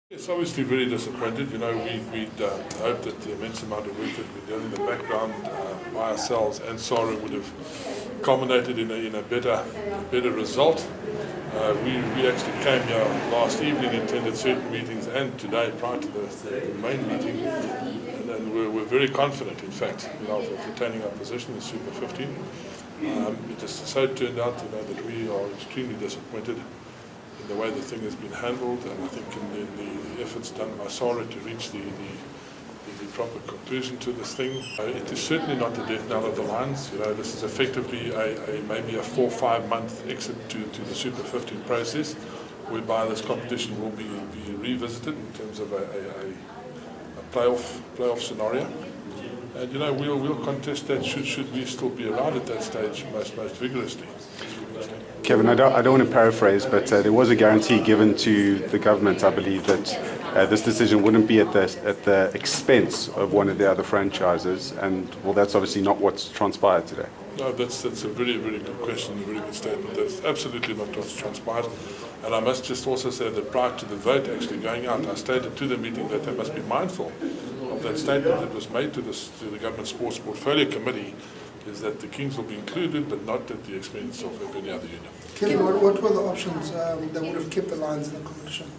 It's obviously very disappointed. You know, we'd hoped that the immense amount of work that we've done in the background by ourselves and Saru would have culminated in a better result. We actually came here last evening, attended certain meetings, and today prior to the main meeting, and we're very confident, in fact, of retaining our position in Super 15. It just so turned out, that we are extremely disappointed in the way the thing has been handled, and I think in the efforts done by Saru to reach the proper conclusion to this thing. It is certainly not the death knell of the Lions. This is effectively maybe a 4 or 5 month exit to the Super 15 process, whereby this competition will be revisited in terms of a playoff scenario. And we'll contest that should we still be around at that stage most vigorously. Kevin, I don't want to paraphrase, but there was a guarantee given to the government, I believe, that this decision wouldn't be at the expense of one of the other franchises, and well, that's obviously not what's transpired today. No, that's a very, very good question, a very good statement. That's absolutely not what's transpired. And I must just also say that prior to the vote actually going out, I stated to the meeting that they must be mindful of that statement that was made to the Government Sports Portfolio Committee, is that the Kings will be included, but not at the expense of any other union. Kevin, what were the options that would have kept the Lions in the competition?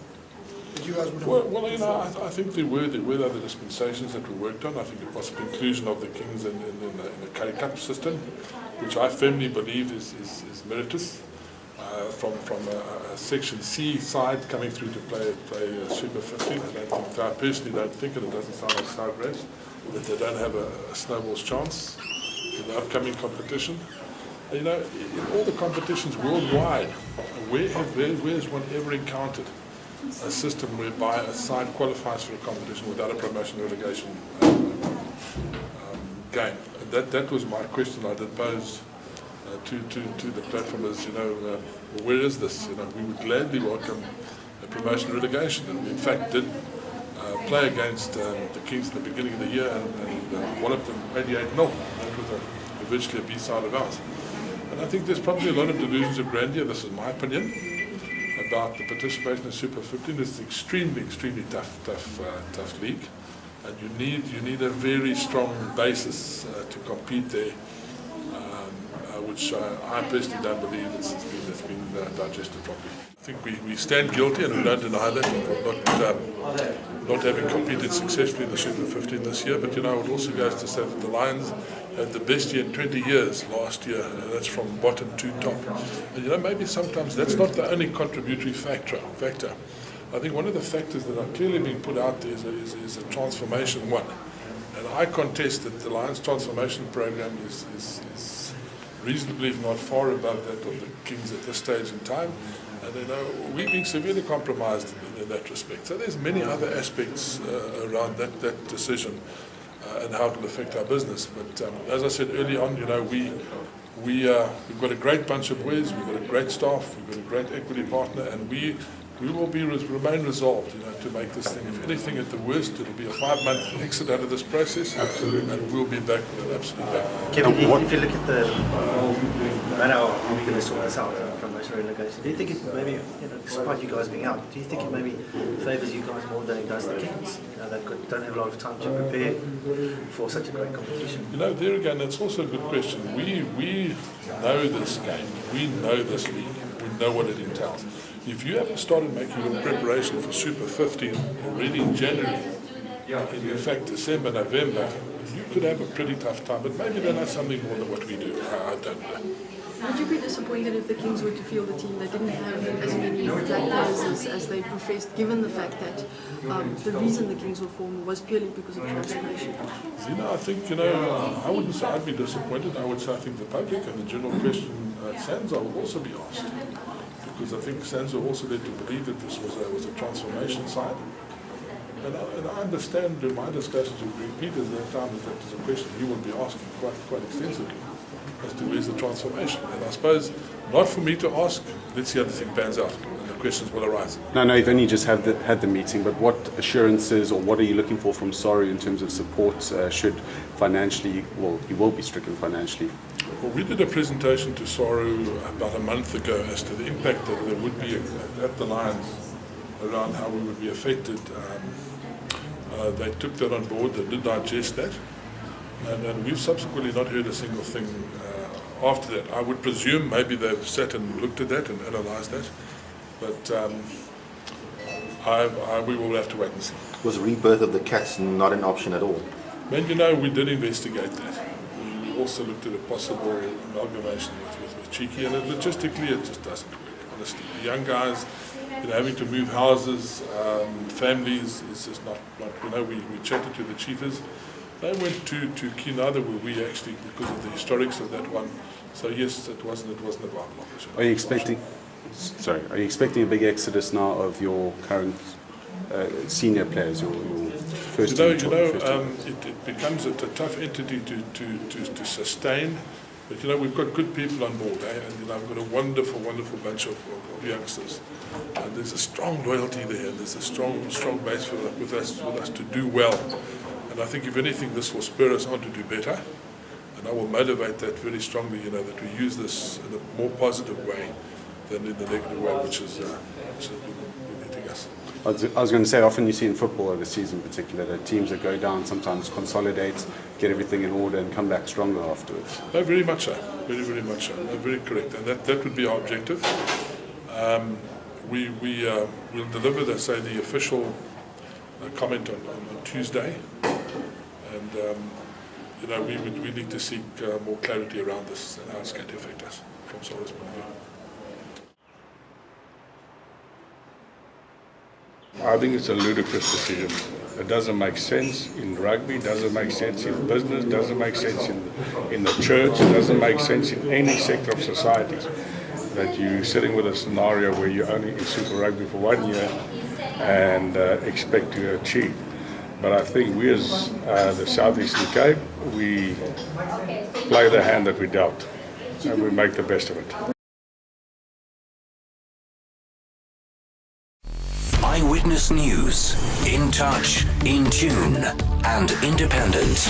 That you guys would have? Well, I think there were other dispensations that were worked on. I think the possible inclusion of the Kings in the Currie Cup system, which I firmly believe is meritorious. From a Section C side coming through to play Super 15, I personally don't think, and it doesn't sound like Saru Grapes, that they don't have a snowball's chance in the upcoming competition. In all the competitions worldwide, where has one ever encountered a system whereby a side qualifies for a competition without a promotion relegation game? That was my question I did pose to the platformers. Where is this? We would gladly welcome a promotion relegation, and we in fact did play against the Kings at the beginning of the year and walloped them 88-0. That was virtually a B-side of ours. And I think there's probably a lot of delusions of grandeur, this is my opinion, about the participation in Super 15. It's an extremely tough league, and you need a very strong basis to compete there, which I personally don't believe it's been digested properly. I think we stand guilty, and we don't deny that, of not having competed successfully in the Super 15 this year. But it also goes to say that the Lions had the best year in 20 years last year, and that's from bottom to top. And maybe sometimes that's not the only contributory factor. I think one of the factors that are clearly being put out there is a transformation one. And I contest that the Lions transformation program is reasonably, if not far above that of the Kings at this stage in time. And we're being severely compromised in that respect. So there's many other aspects around that decision and how it will affect our business. But as I said early on, we've got a great bunch of boys, we've got a great staff, we've got a great equity partner, and we will remain resolved, to make this thing. If anything, at the worst, it'll be a 5-month exit out of this process. Absolutely. And we'll be back with an absolute back. Kevin, if you look at the matter of how we're going to sort this out from those relegation, do you think it maybe, despite you guys being out, do you think it maybe favours you guys more than it does the Kings? They don't have a lot of time to prepare for such a great competition. There again, that's also a good question. We know this game, we know this league, we know what it entails. If you haven't started making your preparation for Super 15 already in January, in fact December, November, you could have a pretty tough time, but maybe they know something more than what we do. I don't know. Would you be disappointed if the Kings were to field a team that didn't have as many black players as they professed, given the fact that the reason the Kings were formed was purely because of transformation? I think, I wouldn't say I'd be disappointed. I would say I think the public and the general question at SANZAAR will also be asked. Because I think SANZAAR also led to believe that this was a transformation side. And I understand in my discussions with Greg Peters at that time that there's a question he will be asking quite extensively as to where's the transformation. And I suppose not for me to ask, let's see how the thing pans out and the questions will arise. No, you've only just had the meeting, but what assurances or what are you looking for from Saru in terms of support should financially, you will be stricken financially? Well, we did a presentation to Saru about a month ago as to the impact that there would be at the Lions around how we would be affected. They took that on board, they did digest that, and we've subsequently not heard a single thing after that. I would presume maybe they've sat and looked at that and analysed that, but we will have to wait and see. Was rebirth of the Cats not an option at all? Man, you know, we did investigate that. We also looked at a possible amalgamation with Cheeky, and logistically it just doesn't work, honestly. The young guys, having to move houses, families, is just not we chatted to the chiefers. They weren't too keen either, were we actually, because of the historics of that one. So yes, it wasn't a viable option. Are you expecting a big exodus now of your current senior players, your first team? It becomes a tough entity to sustain. But we've got good people on board, and I've got a wonderful bunch of youngsters. And there's a strong loyalty there, and there's a strong base with us to do well. And I think if anything, this will spur us on to do better. And I will motivate that very strongly, that we use this in a more positive way than in the negative way, which is hitting us. I was going to say, often you see in football over the season in particular, that teams that go down sometimes consolidate, get everything in order and come back stronger afterwards. No, very much so. Very, very much so. No, very correct. And that would be our objective. We'll deliver, the official comment on Tuesday. And, we need to seek more clarity around this and how it's going to affect us from Saru's point of view. I think it's a ludicrous decision. It doesn't make sense in rugby, doesn't make sense in business, doesn't make sense in the church, doesn't make sense in any sector of society. That you're sitting with a scenario where you're only in Super Rugby for 1 year and expect to achieve. But I think we as the Southeastern Cape, we play the hand that we dealt and we make the best of it. Eyewitness News. In touch, in tune, and independent.